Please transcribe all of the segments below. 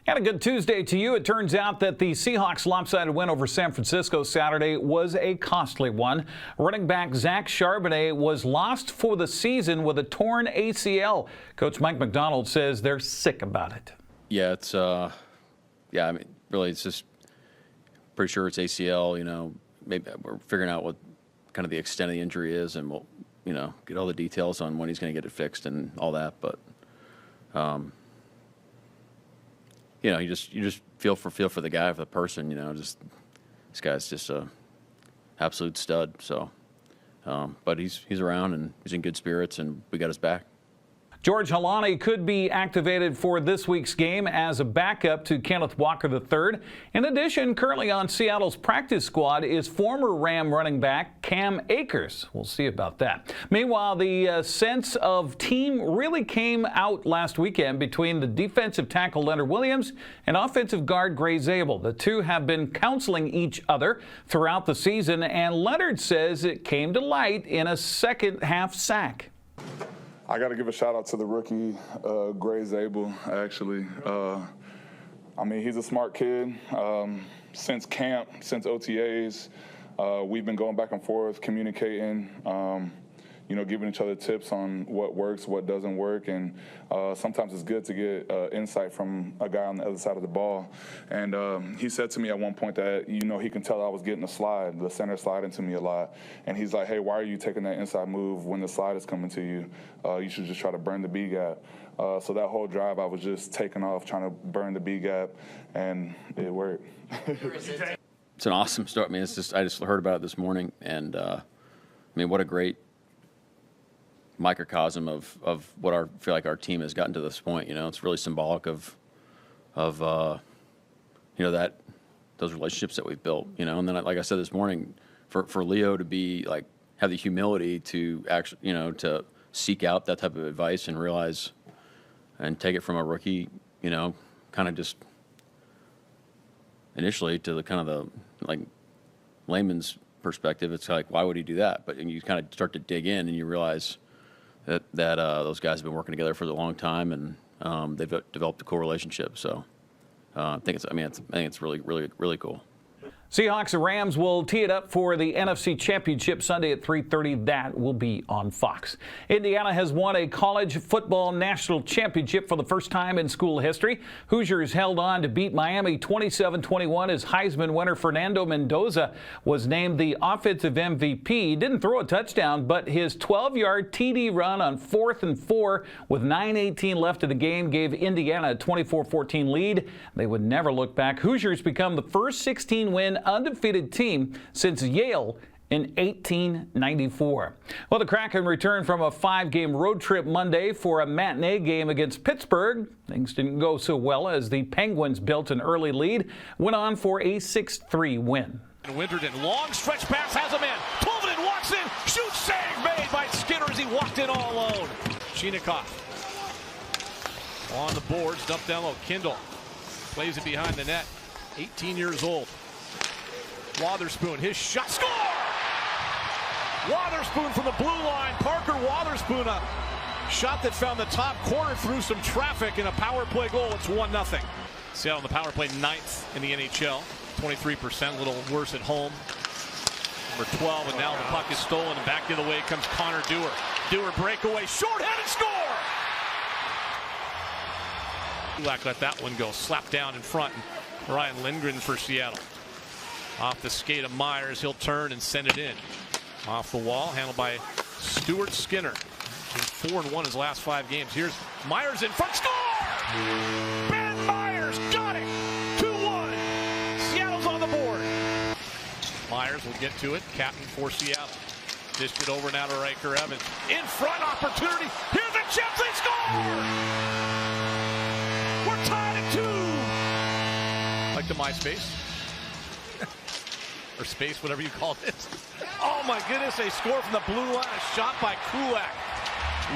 And a good Tuesday to you. It turns out that the Seahawks' lopsided win over San Francisco Saturday was a costly one. Running back Zach Charbonnet was lost for the season with a torn ACL. Coach Mike Macdonald says they're sick about it. Yeah, it's really, it's just pretty sure it's ACL. You know, maybe we're figuring out what kind of the extent of the injury is, and we'll, get all the details on when he's going to get it fixed and all that. But you just feel for the guy, for the person. Just this guy's just a absolute stud. So, but he's around and he's in good spirits, and we got his back. George Halani could be activated for this week's game as a backup to Kenneth Walker III. In addition, currently on Seattle's practice squad is former Ram running back Cam Akers. We'll see about that. Meanwhile, the sense of team really came out last weekend between the defensive tackle Leonard Williams and offensive guard Gray Zabel. The two have been counseling each other throughout the season, and Leonard says it came to light in a second-half sack. I got to give a shout out to the rookie, Gray Zabel, actually. He's a smart kid. Since camp, since OTAs, we've been going back and forth, communicating, giving each other tips on what works, what doesn't work. And sometimes it's good to get insight from a guy on the other side of the ball. And he said to me at one point that, he can tell I was getting the center slide into me a lot. And he's like, hey, why are you taking that inside move when the slide is coming to you? You should just try to burn the B gap. So that whole drive, I was just taking off, trying to burn the B gap, and it worked. It's an awesome start. I just heard about it this morning, and what a great microcosm of what I feel like our team has gotten to this point. It's really symbolic of that those relationships that we've built. And then, like I said this morning, for Leo to be like have the humility to actually to seek out that type of advice and realize and take it from a rookie, kind of just initially to the kind of the layman's perspective, it's like, why would he do that? But you kind of start to dig in and you realize that those guys have been working together for a long time, and they've developed a cool relationship. So I think it's really, really, really cool. Seahawks and Rams will tee it up for the NFC Championship Sunday at 3:30. That will be on Fox. Indiana has won a college football national championship for the first time in school history. Hoosiers held on to beat Miami 27-21 as Heisman winner Fernando Mendoza was named the offensive MVP. He didn't throw a touchdown, but his 12-yard TD run on 4th and 4 with 9:18 left in the game gave Indiana a 24-14 lead. They would never look back. Hoosiers become the first 16-win undefeated team since Yale in 1894. Well, the Kraken returned from a 5-game road trip Monday for a matinee game against Pittsburgh. Things didn't go so well as the Penguins built an early lead, went on for a 6-3 win. Winterton, long stretch pass, has a man. Pulvinen walks in, shoots, save made by Skinner as he walked in all alone. Chinakhov on the boards, dumped down low. Kindle plays it behind the net, 18 years old. Wotherspoon, his shot, score! Wotherspoon from the blue line. Parker Wotherspoon, a shot that found the top corner through some traffic in a power play goal. It's 1-0. Seattle on the power play 9th in the NHL, 23%, a little worse at home. Number 12, and now the puck is stolen, and back the other way comes Connor Dewar. Dewar breakaway, short-handed score! Kulak let that one go, slapped down in front. Ryan Lindgren for Seattle. Off the skate of Myers, he'll turn and send it in. Off the wall, handled by Stuart Skinner. 4-1 his last 5 games. Here's Myers in front, score! Ben Myers got it! 2-1. Seattle's on the board. Myers will get to it, captain for Seattle. Dished it over now to Riker Evans. In front, opportunity. Here's a chance, they score! We're tied at 2. Like the MySpace. Or space, whatever you call it. Oh my goodness, they score from the blue line. A shot by Kulak.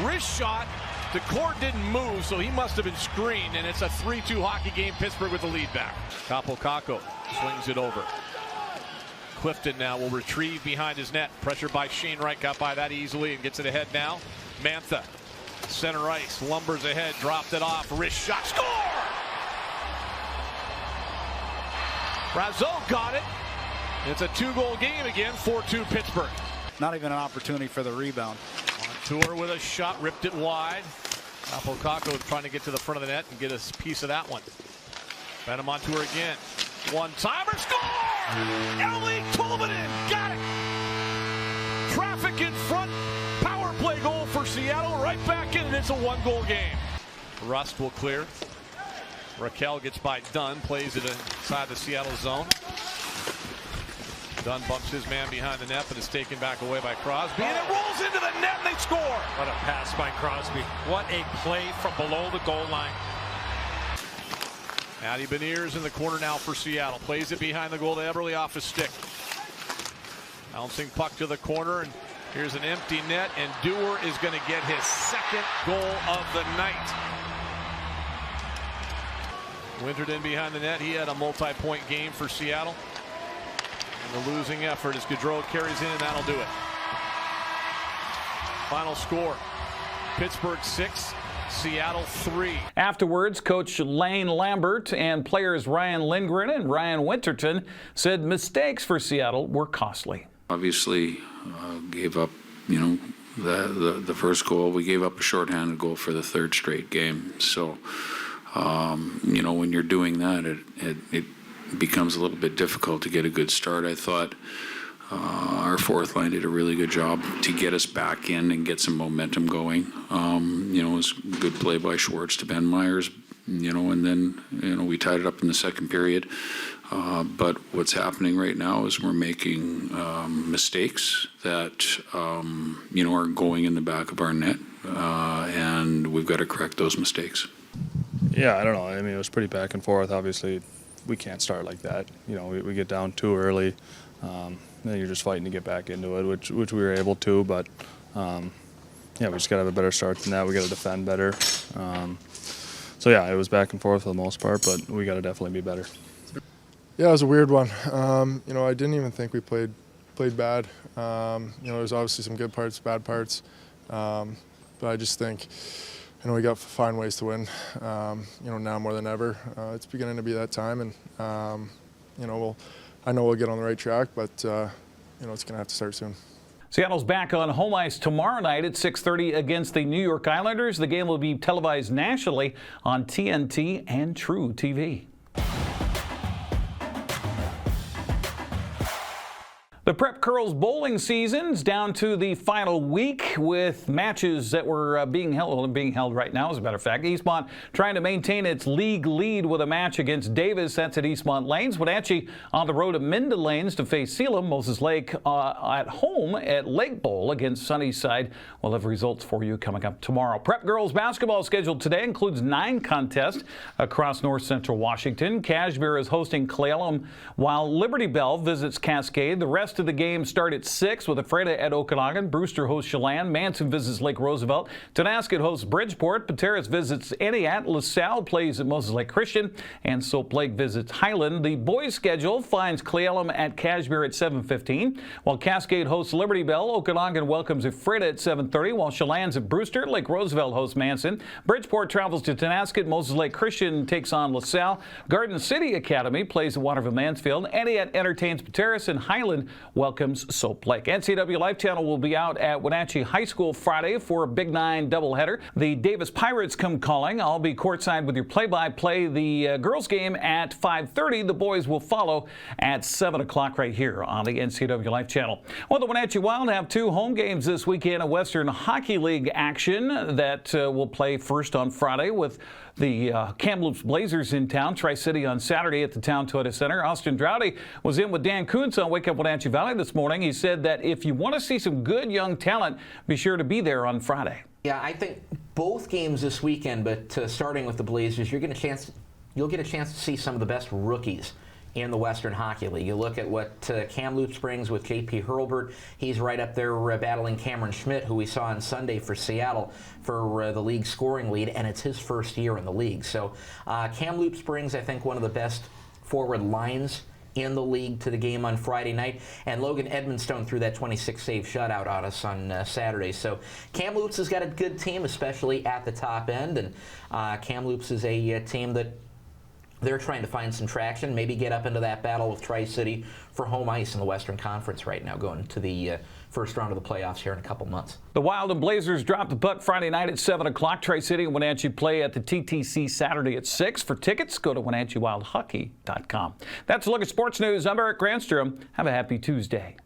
Wrist shot. The cord didn't move, so he must have been screened, and it's a 3-2 hockey game. Pittsburgh with the lead back. Kapokako swings it over. Clifton now will retrieve behind his net. Pressure by Shane Wright, got by that easily and gets it ahead now. Mantha, center ice, lumbers ahead, dropped it off. Wrist shot, score! Brazeau got it. It's a 2-goal game again, 4-2 Pittsburgh. Not even an opportunity for the rebound. On tour with a shot, ripped it wide. Apokako trying to get to the front of the net and get a piece of that one. Benham on tour again. One-timer, score! Ellie Tolvanen got it! Traffic in front, power play goal for Seattle, right back in, and it's a 1-goal game. Rust will clear. Raquel gets by Dunn, plays it inside the Seattle zone. Dunn bumps his man behind the net, but is taken back away by Crosby, and it rolls into the net, and they score! What a pass by Crosby. What a play from below the goal line. Matty Beniers in the corner now for Seattle. Plays it behind the goal to Eberle off his stick. Bouncing puck to the corner, and here's an empty net, and Dewar is going to get his second goal of the night. Winterden behind the net. He had a multi-point game for Seattle. And the losing effort as Gaudreau carries in, and that'll do it. Final score, Pittsburgh 6, Seattle 3. Afterwards, Coach Lane Lambert and players Ryan Lindgren and Ryan Winterton said mistakes for Seattle were costly. Obviously, gave up, the first goal. We gave up a shorthanded goal for the third straight game. So, when you're doing that, it becomes a little bit difficult to get a good start. I thought our fourth line did a really good job to get us back in and get some momentum going. It was good play by Schwartz to Ben Myers, and then, we tied it up in the second period. But what's happening right now is we're making mistakes that, are going in the back of our net, and we've got to correct those mistakes. Yeah, I don't know. I mean, it was pretty back and forth. Obviously, we can't start like that. We get down too early. Then you're just fighting to get back into it, which we were able to. But, we just got to have a better start than that. We got to defend better. It was back and forth for the most part, but we got to definitely be better. Yeah, it was a weird one. I didn't even think we played bad. There's obviously some good parts, bad parts. But I just think, we got to find ways to win, now more than ever. It's beginning to be that time, and, I know we'll get on the right track, but, it's going to have to start soon. Seattle's back on home ice tomorrow night at 6:30 against the New York Islanders. The game will be televised nationally on TNT and True TV. The Prep Curls bowling season's down to the final week with matches that were being held right now, as a matter of fact. Eastmont trying to maintain its league lead with a match against Davis. That's at Eastmont Lanes. Wenatchee on the road to Minden Lanes to face Sealam. Moses Lake at home at Lake Bowl against Sunnyside. We'll have results for you coming up tomorrow. Prep Girls basketball scheduled today includes 9 contests across north central Washington. Cashmere is hosting Cle Elum while Liberty Bell visits Cascade. The rest of the games start at 6 with Ephrata at Okanagan. Brewster hosts Chelan. Manson visits Lake Roosevelt. Tonasket hosts Bridgeport. Pateros visits Entiat. LaSalle plays at Moses Lake Christian. And Soap Lake visits Highland. The boys' schedule finds Cle Elum at Cashmere at 7:15. While Cascade hosts Liberty Bell, Okanagan welcomes Ephrata at 7:30. While Chelan's at Brewster, Lake Roosevelt hosts Manson. Bridgeport travels to Tonasket. Moses Lake Christian takes on LaSalle. Garden City Academy plays at Waterville Mansfield. Entiat entertains Pateros, and Highland welcomes Soap Lake. NCWLIFE Channel will be out at Wenatchee High School Friday for a Big 9 doubleheader. The Davis Pirates come calling. I'll be courtside with your play-by-play. The girls game at 5:30. The boys will follow at 7 o'clock right here on the NCWLIFE Channel. Well, the Wenatchee Wild have 2 home games this weekend of Western Hockey League action that will play first on Friday with the Kamloops Blazers in town. Tri-City on Saturday at the Town Toyota Center. Austin Draude was in with Dan Kuntz on Wake Up Wenatchee Valley this morning. He said that if you want to see some good young talent, be sure to be there on Friday. Yeah, I think both games this weekend, but starting with the Blazers, you'll get a chance to see some of the best rookies in the Western Hockey League. You look at what Kamloops brings with J.P. Hurlbert. He's right up there battling Cameron Schmidt, who we saw on Sunday for Seattle for the league scoring lead, and it's his first year in the league. So Kamloops brings, I think, one of the best forward lines in the league to the game on Friday night, and Logan Edmonstone threw that 26-save shutout on us on Saturday. So Kamloops has got a good team, especially at the top end, and Kamloops is a team that They're trying to find some traction, maybe get up into that battle with Tri-City for home ice in the Western Conference right now, going to the first round of the playoffs here in a couple months. The Wild and Blazers dropped the puck Friday night at 7 o'clock. Tri-City and Wenatchee play at the TTC Saturday at 6. For tickets, go to WenatcheeWildHockey.com. That's a look at sports news. I'm Eric Granstrom. Have a happy Tuesday.